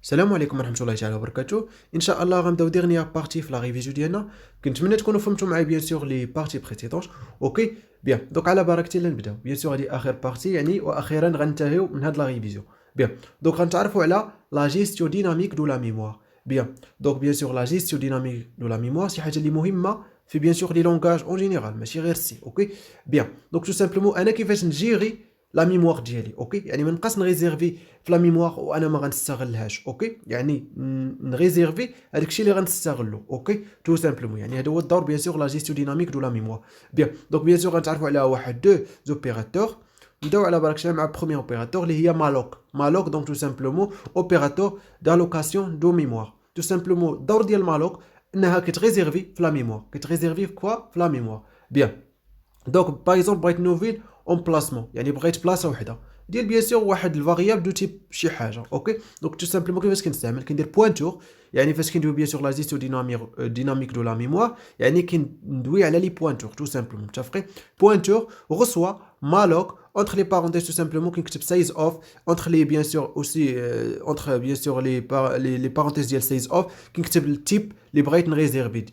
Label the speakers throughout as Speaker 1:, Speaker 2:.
Speaker 1: السلام عليكم ورحمة الله تعالى وبركاته. ان شاء الله غنبداو ديرنيير بارتي في لا ريفيزيو ديالنا. كنتمنى تكونوا فهمتوا معايا بيان سور لي بارتي بريسيدونت. اوكي بيان، دوك على بركة الله نبداو. بيان سور هادي اخر بارتي يعني واخيرا غننتهيو من هاد لا ريفيزيو. بيان دوك غنتعرفوا على لا جيستيون ديناميك دو لا ميموار. بيان دوك بيان سور لا جيستيون ديناميك دو لا ميموار شي حاجه اللي مهمه في بيان سور لي لونغاج اون جينيرال ماشي غير سي. اوكي بيان دوك تو سامبلومون انا كيفاش نجيري لا ميموار ديالي. اوكي يعني ما نبقاش نريزيرفي في لا ميموار وانا ما غنستغلهاش. اوكي يعني نريزيرفي هذاك الشيء اللي غنستغلو. اوكي تو سامبلومون يعني هذا هو الدور بيان سور لا جيستيون ديناميك دو لا ميموار. بيان دونك بيان سور غنتعرفوا على واحد دو زوبيراتور. نبداو على برك الله مع بروميير اوبيراتور اللي هي مالوك. مالوك دونك تو سامبلومون اوبيراتور دالوكاسيون دو ميموار. تو سامبلومون الدور ديال مالوك انها كتريزيرفي في لا ميموار. كتريزيرفي في كوا في لا ميموار. بيان دونك باغ اكزومبل بغيت نوفيل اون بلاسمون يعني بغيت بلاصه وحده ديال بيان سور واحد الفاريابل دو تيب شي حاجه. اوكي دونك تو سامبلومون كيفاش كنستعمل كندير بوينتور يعني فاش كندوي بيان سور لا جيستيون ديناميك دو لا ميموار يعني كندوي على لي بوينتور تو سامبلومون متفقين. بوينتور غسوا مالوك اونتر لي بارونتيز تو سامبلومون كنكتب سايز اوف اونتر لي بيان سور اوسي اونتر بيان سور لي بارونتيز ديال سايز اوف كنكتب التيب اللي بغيت نريزيرفي.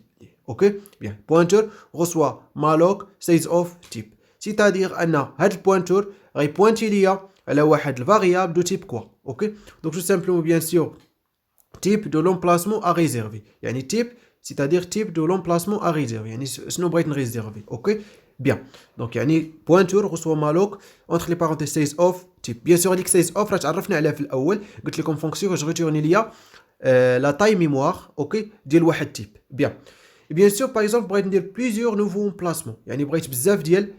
Speaker 1: اوكي بيان بوينتور غسوا مالوك سايز اوف تيب سيتادير ان هاد البوينتور غيبوينتي ليا على واحد الفاريابل دو تيب كوا. اوكي دونك تو سامبلومون بيان سور تيب دو لومبلاسمون ا ريزيرفي يعني تيب سيتادير تيب دو لومبلاسمون ا ريزيرفي يعني شنو بغيت نريزيرفي. اوكي بيان دونك يعني بوينتور غسوا مالوك اونتر لي بارونتيز سايز اوف تيب. بيان سور هذيك سايز اوف راه تعرفنا عليها في الاول قلت لكم فونكسيون ريتورني ليا لا تاي ميموار. اوكي ديال واحد تيب. بيان بيان سور باغ اكزومبل بغيت ندير بليزيور نوفو امبلاسمون يعني بغيت بزاف ديال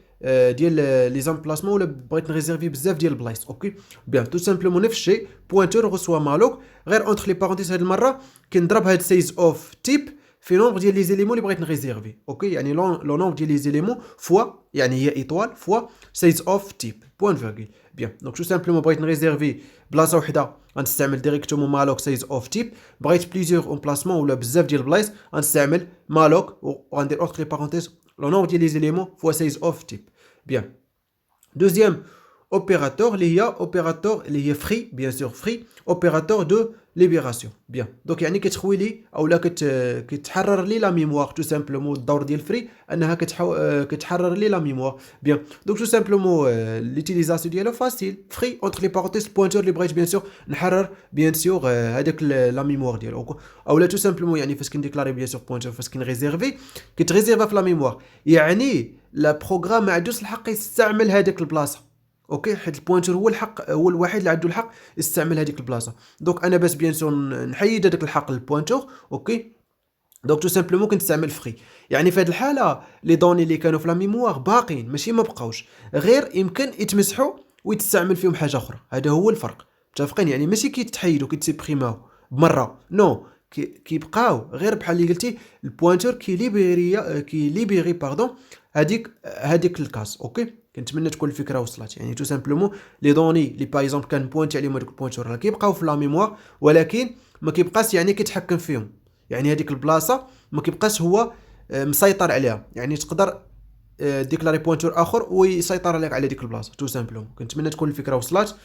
Speaker 1: لي زامبلاسمون ولا بغيت نريزيرفي بزاف ديال البلايص. اوكي بيان تو سامبلومون نفس الشيء بوينتور غسوا مالوك غير اونتر لي بارونتيز هاد المره كنضرب هاد سايز اوف تيب في نومبر ديال لي زيليمون اللي بغيت نريزيرفي. اوكي يعني لو نومبر ديال لي زيليمون فوا يعني هي ايطوال فوا سايز اوف تيب بوين فيرغيل. بيان دونك تو سامبلومون بغيت نريزيرفي بلاصه وحده غنستعمل ديريكتومون مالوك سايز اوف تيب. بغيت بليزيور امبلاسمون ولا بزاف ديال البلايص غنستعمل مالوك وغندير اونتر لي بارونتيز لو نومبر ديال لي زيليمون فوا سايز اوف تيب. بيان دوزيام اوبيراتور اللي هي اوبيراتور اللي هي فري بيان سور فري اوبيراتور دو ليبيراسيون. بيان دونك يعني كتخوي لي اولا كتحرر لي لا ميموار. تو سامبلومون الدور ديال فري انها كتحرر لي لا ميموار. بيان دونك تو سامبلومون ليوتيليزاسيون ديالو فاسيل فري اونتر لي بارونتيز بوينتور اللي بغيت بيان سور نحرر بيان سور هذاك لا ميموار ديالو اولا تو سامبلومون يعني فاش كنديكلاري بيان سور بوينتور فاش كنريزيرفي كتريزيرفا في لا ميموار يعني لا بروغرام ما عندوش الحق يستعمل هذيك البلاصه. اوكي حيت البوينتر هو الحق هو الوحيد اللي عنده الحق يستعمل هذيك البلاصه. دونك انا باش بيان سور نحيد هذاك الحق للبوينتر. اوكي دونك تو سامبلومون كنستعمل فري يعني في هذه الحاله لي دوني اللي كانوا في لا ميموار باقين ماشي ما بقاوش غير يمكن يتمسحوا ويتستعمل فيهم حاجه اخرى. هذا هو الفرق متفقين يعني ماشي كيتحيدوا كيتسبريماو بمره نو كيبقاو غير بحال اللي قلتي البوينتر كيليبيري باردون هذيك الكاس. اوكي كنتمنى تكون الفكره وصلت يعني تو سامبلومون لي دوني اللي باغ اكزومبل كان بوينتي عليهم هذوك البوينتور راه كيبقاو في لا ميموار ولكن ما كيبقاش يعني كيتحكم فيهم يعني هذيك البلاصه ما كيبقاش هو مسيطر عليها يعني تقدر ديكلاري بوينتور اخر ويسيطر عليك على ديك البلاصه. تو سامبلومون كنتمنى تكون الفكره وصلت.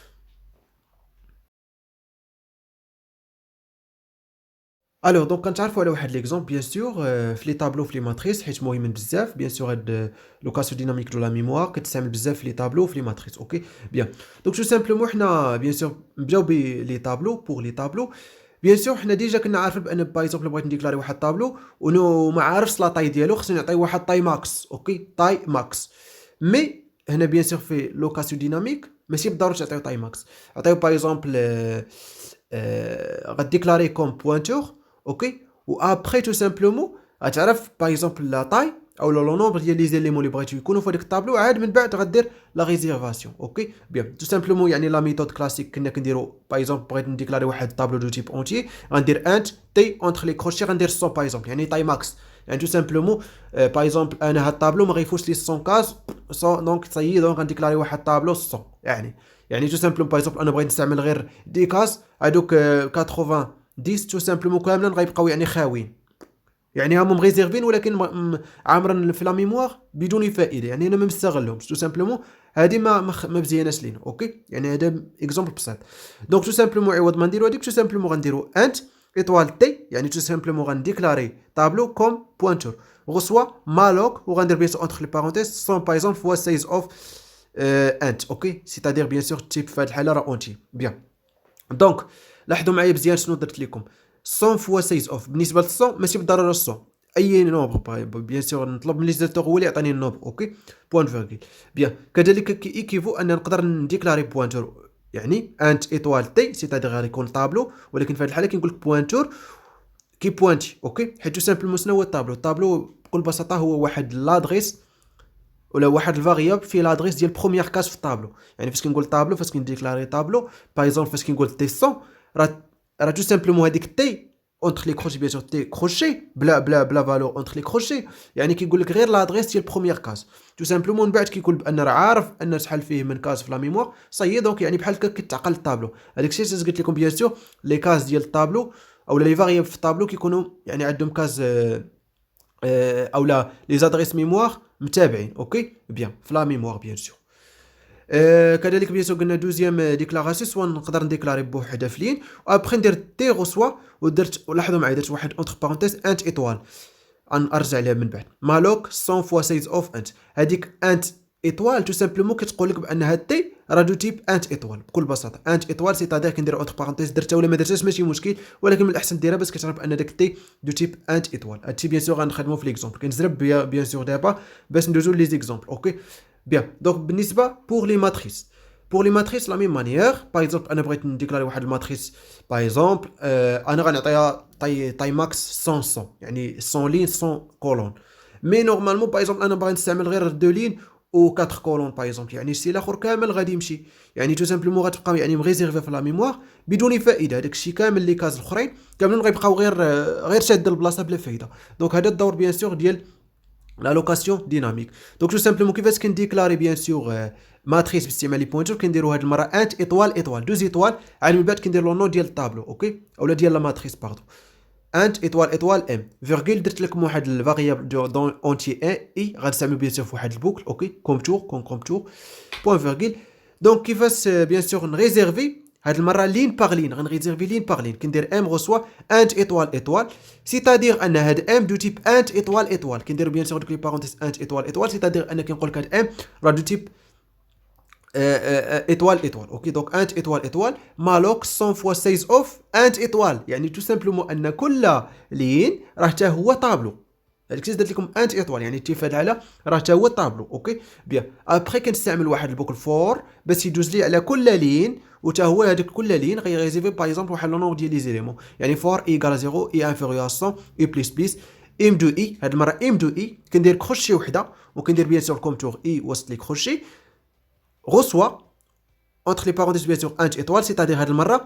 Speaker 1: الوغ دونك كنتعرفوا على واحد ليكزومبل بيان سور في لي طابلو في لي ماتريس حيت مهمين بزاف. بيان سور هاد لوكاسيون ديناميك دو لا ميموار كتستعمل بزاف في لي طابلو في لي ماتريس. اوكي بيان دونك تو سامبلومون حنا بيان سور نبداو بلي طابلو بور لي طابلو. بيان سور حنا ديجا كنا عارفين بان باغ اكزومبل بغيت نديكلاري واحد طابلو وما عارفش لا طاي ديالو خصني نعطي واحد طاي ماكس. اوكي طاي ماكس مي هنا بيان سور في لوكاسيون ديناميك ماشي بالضروره تعطيو طاي ماكس. عطيو باغ اكزومبل غديكلاري كوم بوينتور. اوكي و ابري تو سامبلومون غتعرف باغ اكزومبل لا طاي او لو نومبر ديال لي زيليمون اللي بغيتو يكونوا في هذاك الطابلو عاد من بعد غدير لا ريزيرفاسيون. اوكي بيان تو سامبلومون يعني لا ميثود كلاسيك كنا كنديرو باغ اكزومبل بغيت نديكلاري واحد طابلو دو تيب اونتي غندير انت تي اونتر لي كروشي غندير 100 باغ اكزومبل يعني طاي ماكس يعني تو سامبلومون باغ اكزومبل انا هاد الطابلو ما غيفوتش لي 100 كاس دونك صايي دونك غنديكلاري واحد طابلو 100 يعني تو سامبلومون باغ اكزومبل انا بغيت نستعمل غير 10 كاس هادوك 80 10 تو سامبلومون كاملين غيبقاو يعني خاويين يعني هما ريزيرفين ولكن عامرين في لا ميموار بدون فائده يعني انا ما مستغلهمش. تو سامبلومون هذه ما مزياناش لينا. اوكي يعني هذا اكزومبل بسيط. دونك تو سامبلومون عوض ما نديرو هذيك تو سامبلومون غنديرو انت ايطوال تي، يعني تو سامبلومون غنديكلاري طابلو كوم بوانتور غوسوا مالوك، وغندير بيان سور اونتر لي بارونتيز سون باغ اكزومبل فوا سايز اوف انت. اوكي سيتادير بيان سور تيب في هذه الحاله راه اونتي. بيان دونك لاحظوا معايا مزيان شنو درت لكم. 100 فوا سايز اوف بالنسبه ل 100 ماشي بالضروره 100 اي نوبر بيان سور نطلب من ليزاتور هو اللي يعطيني النوبر. اوكي بوان فيرغيل. بيان كذلك كي ايكيفو ان نقدر نديكلاري بوانتور يعني انت ايطوال تي سيتادير غادي يكون طابلو، ولكن في هذه الحاله كنقول لك بوانتور كي بوانتي. اوكي حيت سامبلومون شنو هو الطابلو؟ الطابلو بكل بساطه هو واحد لادريس ولا واحد الفاريابل في لادريس ديال بروميير كاس في الطابلو. يعني فاش كنقول طابلو فاش كنديكلاري طابلو باغ اكزومبل فاش كنقول تي 100 راه تو سامبلومون هذيك تي اونتر لي كروشي بيان سور تي كروشي بلا فالور اونتر لي كروشي، يعني كيقول لك غير لادريس ديال بروميير كاس تو سامبلومون. من بعد كيقول بان راه عارف ان شحال فيه من كاس في لا ميموار صايي، دونك يعني بحال هكا كتعقل الطابلو. هذاك الشيء اللي قلت لكم بيان سور لي كاس ديال الطابلو او لي فاريابل في الطابلو كيكونوا يعني عندهم كاس او لا لي زادريس ميموار متابعين. اوكي بيان في لا ميموار بيان سور. كذلك بيان سور قلنا دوزيام ديكلاراسيون سوا نقدر نديكلاري بوحده في لين وابخي ندير تي غوسوا ودرت لاحظوا معايا درت واحد اونتر بارونتيز انت ايطوال ارجع لها من بعد مالوك 100 فوا سايز اوف انت. هذيك انت ايطوال تو سامبلومون كتقول لك بان هاد تي راه دو تيب انت ايطوال بكل بساطه. انت ايطوال سيتادير كندير اونتر بارونتيز درتها ولا ما درتهاش ماشي مشكل، ولكن من الاحسن ديرها باش كتعرف ان داك تي دو تيب انت ايطوال. هادشي بيان سور غنخدمو في ليكزومبل كنزرب بيان سور دابا باش ندوزو لي زيكزومبل. اوكي بيان دونك بالنسبه بور لي ماتريس بور لي ماتريس لا ميم مانيير. باغ اكزومبل انا بغيت نديكلاري واحد الماتريس باغ اكزومبل انا غنعطيها طاي ماكس 100 يعني 100 لين 100 كولون. مي نورمالمون باغ اكزومبل انا باغي نستعمل غير 2 لين و 4 كولون باغ اكزومبل، يعني الشيء الاخر كامل غادي يمشي، يعني تو سامبلومون غتبقى يعني مغيزيرفي في لا ميموار بدون فائده. هذاك الشيء كامل لي كاز الاخرين كاملين غيبقاو غير شاد البلاصه بلا فايده. دونك هذا الدور بيان سور ديال لا لوكاسيون ديناميك. دونك تو سامبلومون كيفاش كنديكلاري بيان سور ماتريس باستعمال لي بوينتور كنديروا هذه المره انت ايطوال ايطوال دوز ايطوال عاد من بعد كندير لو نو ديال الطابلو. اوكي اولا ديال لا ماتريس باردون انت ايطوال ايطوال ام فيرغيل درت لكم واحد الفاريابل دون اونتي اي غنستعمل بيان سور في واحد البوكل. اوكي كومتور كومتور بوين فيرغيل. دونك كيفاش بيان سور نريزيرفي هاد المره لين باغ لين غنريزيرفي لين باغ لين كندير ام غوسوا انت ايطوال ايطوال سيتادير ان هاد ام دو تيب انت ايطوال ايطوال كندير بيان سور دوك لي بارونتيز انت ايطوال ايطوال سيتادير ان كنقول لك هاد ام راه دو تيب ايطوال ايطوال. اوكي دونك انت ايطوال ايطوال مالوك 100 فوا سايز اوف انت ايطوال، يعني تو سامبلومون ان كل لين راه حتى هو طابلو. هذيك الشيء درت لكم انت ايطوال يعني تي في هذه الحاله راه حتى هو طابلو. اوكي بيان ابخي كنستعمل واحد البوكل فور باش يدوز لي على كل لين وتا هو هذاك كل لين غيريزيفي باغ اكزومبل واحد لو نومبر ديال لي زيليمون، يعني فور ايغال 0 اي انفيريور 100 اي بليس بليس ام دو اي. هاد المره ام دو اي كندير كروشي وحده وكندير بيان سور كومتور اي وسط لي كروشي غوسوا اونتر لي بارونتيز بيان سور انت ايطوال سيتادير هاد المره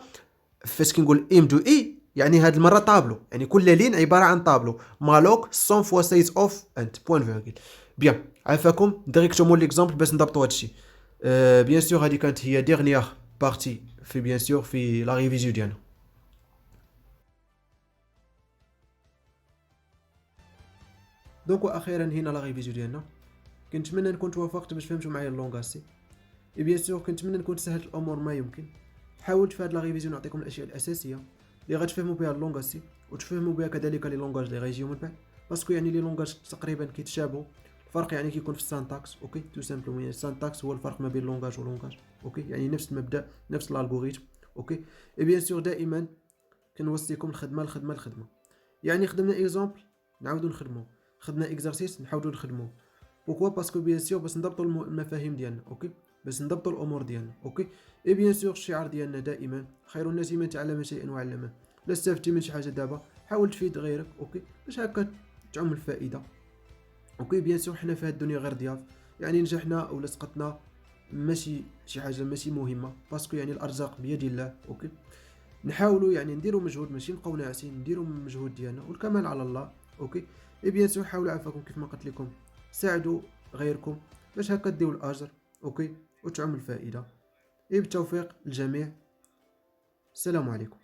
Speaker 1: فاش كنقول ام دو اي يعني هاد المره طابلو، يعني كل لين عباره عن طابلو مالوك 100 فوا سايز اوف انت بوين فيرغيل. بيان عافاكم ديريكتومون ليكزامبل باش نضبطوا هادشي. بيان سور هادي كانت هي ديرنيير بارتي في بيان سور في لا ريفيزيون ديالنا. دونك واخيرا هنا لا ريفيزيون ديالنا. كنتمنى نكون توافقت باش فهمتوا معايا اللونغاسي. اي بيان سور كنتمنى نكون سهلت الامور ما يمكن. حاولت في هاد لا ريفيزيون نعطيكم الاشياء الاساسيه اللي غتفهموا بها اللونغاسي وتفهموا بها كذلك لي لونغاج اللي غيجيو من بعد، باسكو يعني لي لونغاج تقريبا كيتشابهوا. الفرق يعني كيكون في السانتاكس. اوكي تو سامبلومون يعني السانتاكس هو الفرق ما بين لونغاج ولونغاج. اوكي يعني نفس المبدا نفس الالغوريثم. اوكي اي بيان سور دائما كنوصيكم الخدمه. يعني خدمنا اكزامبل نعاودو نخدموه، خدنا اكزرسيس نحاولوا نخدموه. بوكوا باسكو بيان سور باش نضبطوا المفاهيم ديالنا. اوكي باش نضبطوا الامور ديالنا. اوكي اي بيان سور الشعار ديالنا دائما خير الناس من تعلم شيئا وعلمه. لا استفدتي من شي حاجه دابا حاول تفيد غيرك. اوكي باش هكا تعم الفائده. اوكي بيان سور حنا في هاد الدنيا غير ضياف، يعني نجحنا ولا سقطنا ماشي شي حاجه ماشي مهمه، باسكو يعني الارزاق بيد الله. اوكي نحاولوا يعني نديروا مجهود ماشي نبقاو ناعسين، نديروا المجهود ديالنا والكمال على الله. اوكي اي بيان سور حاولوا عافاكم كيف ما قلت لكم ساعدوا غيركم باش هكا ديو الاجر. اوكي وتعم الفائده. اي بالتوفيق للجميع. السلام عليكم.